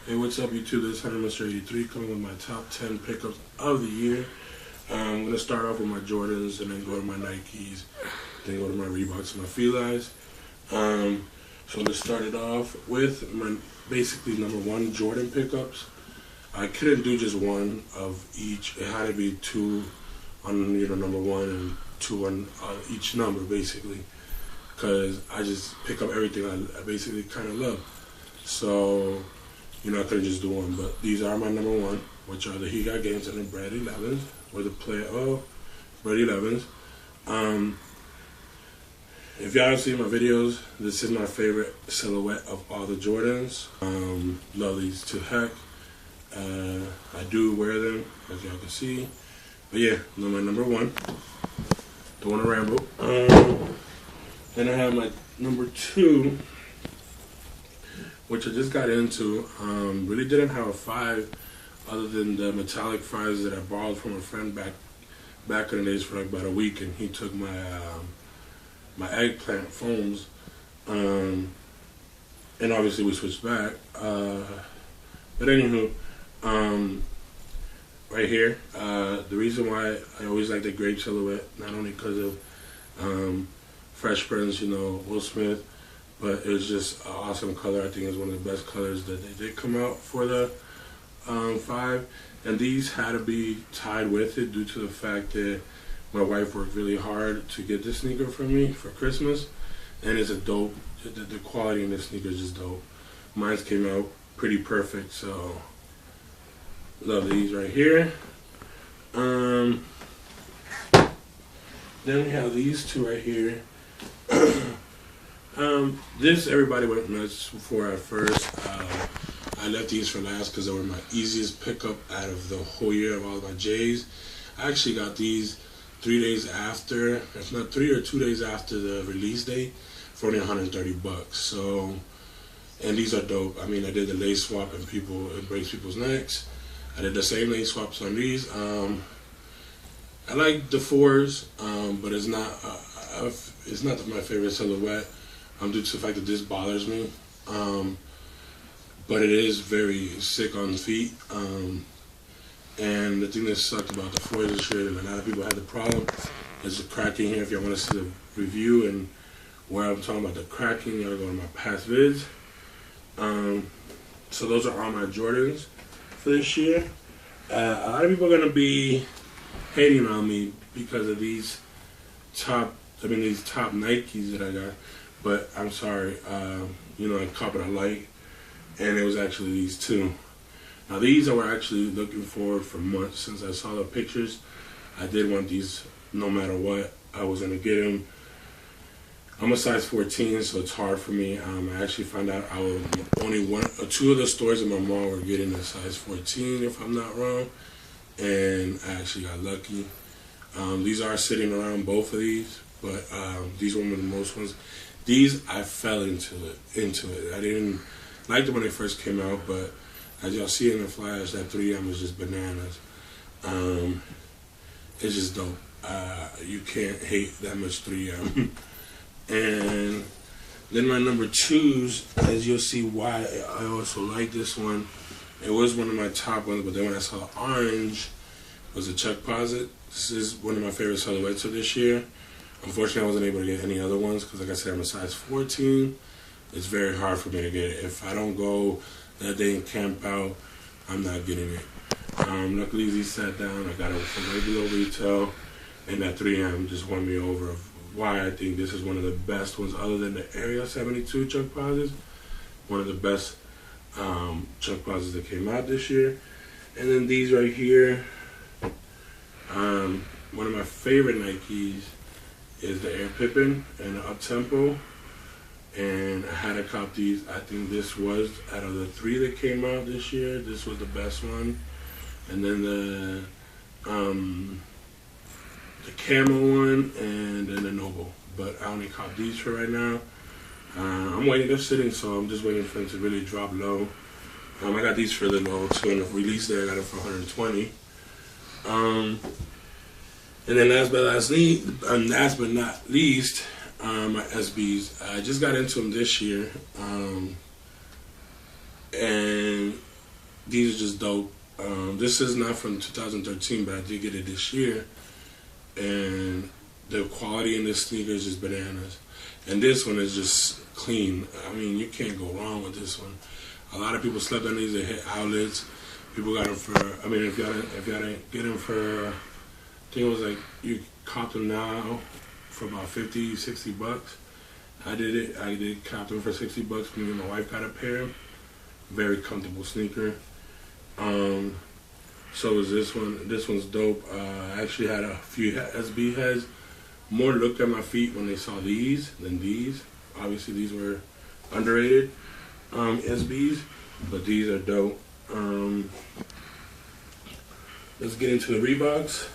Hey, what's up, YouTube? This is Hunter Mr. 83 coming with my top 10 pickups of the year. I'm going to start off with my Jordans and then go to my Nikes, then go to my Reeboks and my Felines. So to start it off with my basically number one Jordan pickups. I couldn't do just one of each. It had to be two on number one and two on each number basically, because I just pick up everything I basically kind of love. So I couldn't just do one, but these are my number one, which are the He Got Games and the Bread 11s, or the Bread 11s. If y'all see my videos, this is my favorite silhouette of all the Jordans. Love these to heck. I do wear them, as y'all can see. But yeah, they're my number one. Don't want to ramble. Then I have my number two, which I just got into. Really didn't have a 5 other than the metallic 5s that I borrowed from a friend back in the days for like about a week, and he took my my eggplant foams, and obviously we switched back. But anywho, right here, the reason why I always like the grape silhouette, not only because of Fresh Prince, Will Smith, but it's just an awesome color. I think it's one of the best colors that they did come out for the 5. And these had to be tied with it due to the fact that my wife worked really hard to get this sneaker for me for Christmas. And it's a dope, the quality in this sneaker is just dope. Mine came out pretty perfect, so love these right here. Then we have these two right here. This everybody went nuts for at first. I left these for last because they were my easiest pickup out of the whole year of all of my J's. I actually got these 3 days after, if not 3 or 2 days after the release date, for only 130 bucks. So, and these are dope. I mean, I did the lace swap and it breaks people's necks. I did the same lace swaps on these. I like the 4s, but it's not my favorite silhouette. Due to the fact that this bothers me, but it is very sick on the feet. And the thing that sucked about the 4s this year, and a lot of people had the problem, is the cracking here. If y'all want to see the review and where I'm talking about the cracking, you gotta go to my past vids. So those are all my Jordans for this year. A lot of people are gonna be hating on me because of these top Nikes that I got. But I'm sorry, I caught what I like, and it was actually these two. Now these I were actually looking forward for months since I saw the pictures. I did want these no matter what. I was gonna get them. I'm a size 14, so it's hard for me. I actually found out I was only one or two of the stores in my mall were getting a size 14, if I'm not wrong, and I actually got lucky. These are sitting around, both of these, but these were one of the most ones. These I fell into it. I didn't like them when they first came out, but as y'all see in the flash, that 3M is just bananas. It's just dope. You can't hate that much 3M. And then my number 2s, as you'll see why I also like this one. It was one of my top ones, but then when I saw orange, was a Chuck Posit. This is one of my favorite silhouettes of this year. Unfortunately, I wasn't able to get any other ones because, like I said, I'm a size 14. It's very hard for me to get it. If I don't go that day and camp out, I'm not getting it. Luckily, these sat down. I got it from regular retail, and that 3M just won me over of why I think this is one of the best ones, other than the Area 72 Chuck Posits. One of the best Chuck Posits that came out this year. And then these right here, one of my favorite Nikes is the Air Pippin and the Uptempo, and I had to cop these. I think this was, out of the 3 that came out this year, this was the best one. And then the Camo one, and then the Noble. But I only cop these for right now. I'm waiting, they're sitting, so I'm just waiting for them to really drop low. I got these for the low too. On the release day, I got it for 120. And then last but not least, my SBs. I just got into them this year, and these are just dope. This is not from 2013, but I did get it this year, and the quality in this sneaker is just bananas. And this one is just clean. I mean, you can't go wrong with this one. A lot of people slept on these. They hit outlets. People got them for. I mean, if y'all didn't get them for, I think it was like you cop them now for about 50, 60 bucks. I did cop them for 60 bucks. Me and my wife got a pair. Very comfortable sneaker. So is this one. This one's dope. I actually had a few SB heads. More looked at my feet when they saw these than these. Obviously, these were underrated SBs, but these are dope. Let's get into the Reeboks.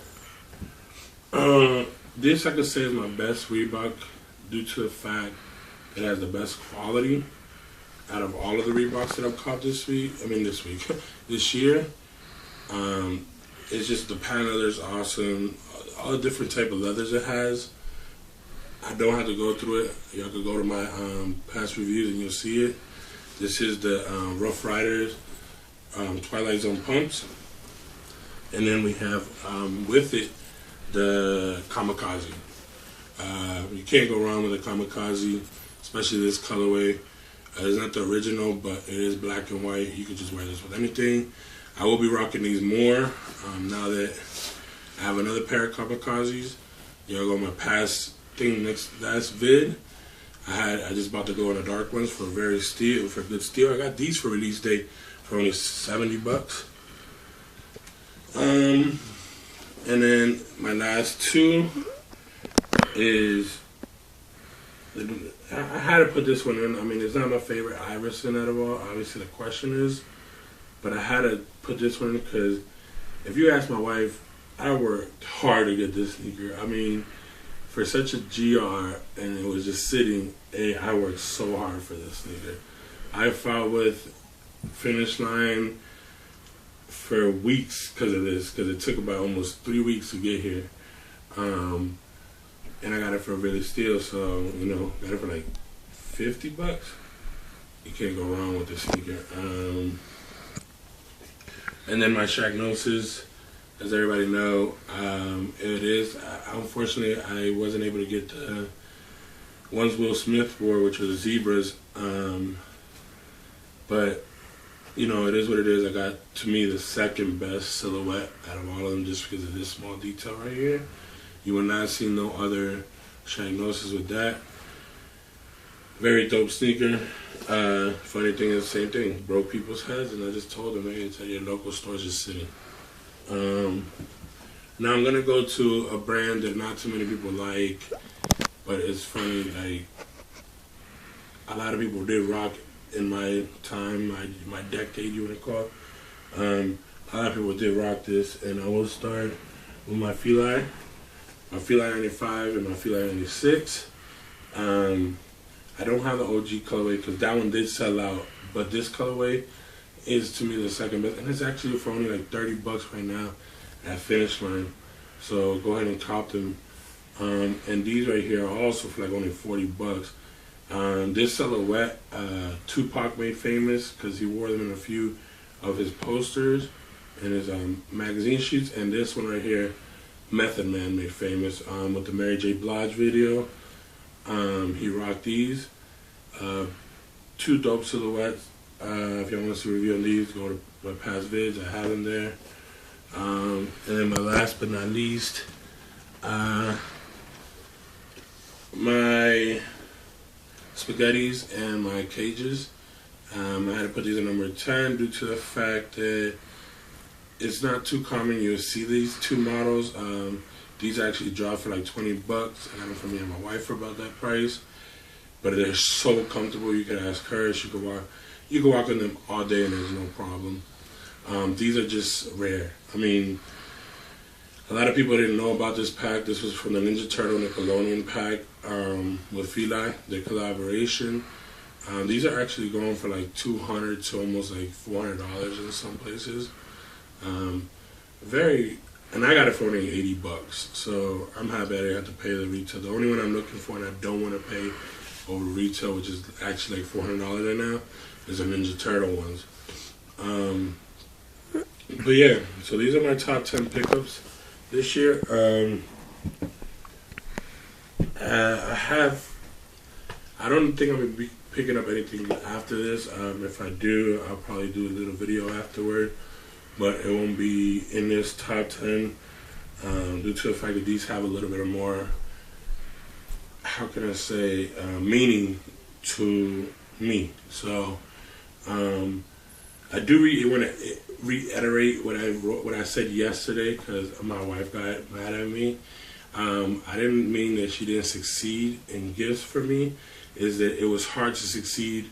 This I could say is my best Reebok due to the fact it has the best quality out of all of the Reeboks that I've caught this year. It's just the patent leather is awesome. All the different type of leathers it has. I don't have to go through it. Y'all can go to my past reviews and you'll see it. This is the Rough Riders Twilight Zone pumps. And then we have with it the Kamikaze. You can't go wrong with the Kamikaze, especially this colorway. It's not the original, but it is black and white. You can just wear this with anything. I will be rocking these more now that I have another pair of Kamikazes. Y'all go my past thing last vid. I just about to go on the dark ones for a good steal. I got these for release date for only 70 bucks. And then my last two is, I had to put this one in. I mean, it's not my favorite Iverson out of all. Obviously, the question is, but I had to put this one in because if you ask my wife, I worked hard to get this sneaker. I mean, for such a GR and it was just sitting, I worked so hard for this sneaker. I fought with Finish Line for weeks because of this, because it took about almost 3 weeks to get here. And I got it for a really steal, so, got it for like 50 bucks. You can't go wrong with this sneaker. And then my Shagnosis, as everybody know, it is, unfortunately, I wasn't able to get the ones Will Smith wore, which were the Zebras. But, it is what it is. I got, to me, the second best silhouette out of all of them just because of this small detail right here. You will not see no other Shagnosis with that. Very dope sneaker. Funny thing is the same thing. Broke people's heads, and I just told them, hey, it's at your local store just sitting. Now I'm gonna go to a brand that not too many people like, but it's funny, like a lot of people did rock in my time, my decade you wanna call it. A lot of people did rock this, and I will start with my Feli 95 and my Feli 96. I don't have the OG colorway because that one did sell out, but this colorway is to me the second best, and it's actually for only like 30 bucks right now at Finish Line. So go ahead and cop them. And these right here are also for like only 40 bucks. This silhouette, Tupac made famous because he wore them in a few of his posters and his magazine shoots. And this one right here, Method Man made famous with the Mary J. Blige video. He rocked these. Two dope silhouettes. If y'all want to see a review on these, go to my past vids. I have them there. And then my last but not least, my spaghettis and my cages. I had to put these at number 10 due to the fact that it's not too common you'll see these two models. These actually dropped for like 20 bucks. I got them for me and my wife for about that price. But they're so comfortable. You can ask her. She could walk. You can walk in them all day and there's no problem. These are just rare. I mean, a lot of people didn't know about this pack. This was from the Ninja Turtle Nickelodeon pack with Feli, their collaboration. These are actually going for like $200 to almost like $400 in some places. And I got it for only 80 bucks. So I'm happy I didn't have to pay the retail. The only one I'm looking for and I don't want to pay over retail, which is actually like $400 right now, is the Ninja Turtle ones. But yeah, so these are my top 10 pickups this year. I don't think I'm going to be picking up anything after this. If I do, I'll probably do a little video afterward. But it won't be in this top 10 due to the fact that these have a little bit of more, how can I say, meaning to me. So I do want to reiterate what I said yesterday, because my wife got mad at me. I didn't mean that she didn't succeed in gifts for me. Is that it was hard to succeed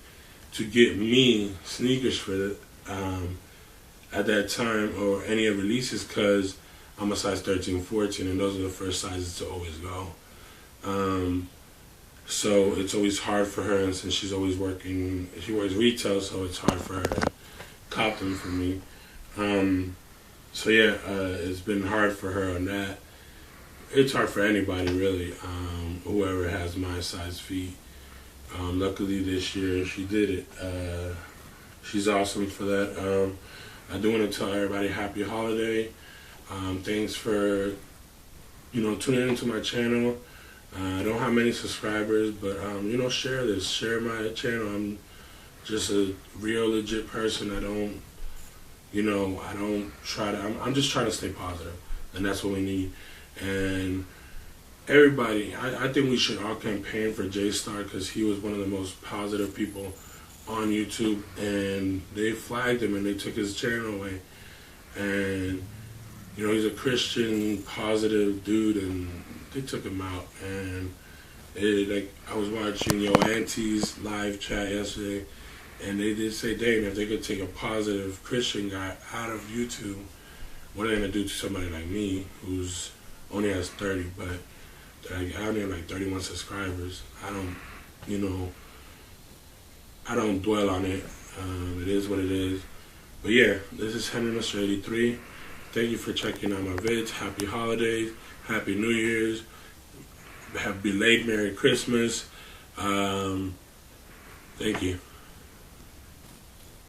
to get me sneakers for at that time, or any of releases, because I'm a size 13, 14, and those are the first sizes to always go. So it's always hard for her, and since she's always working, she works retail, so it's hard for her to cop them for me. So yeah, it's been hard for her on that. It's hard for anybody really, whoever has my size feet. Luckily this year she did it. She's awesome for that. I do want to tell everybody happy holiday. Thanks for tuning into my channel. I don't have many subscribers, but share this, share my channel. I'm just a real legit person. I don't try to. I'm just trying to stay positive, and that's what we need. And everybody, I think we should all campaign for J-Star, because he was one of the most positive people on YouTube, and they flagged him and they took his channel away. And he's a Christian, positive dude, and they took him out. And I was watching Yo Auntie's live chat yesterday, and they did say, dang, if they could take a positive Christian guy out of YouTube, what are they gonna do to somebody like me, who's only has 30, but I only have like 31 subscribers. I don't dwell on it. It is what it is. But yeah, this is Henry Mr. 83. Thank you for checking out my vids. Happy holidays. Happy New Year's. Have belated Merry Christmas. Thank you.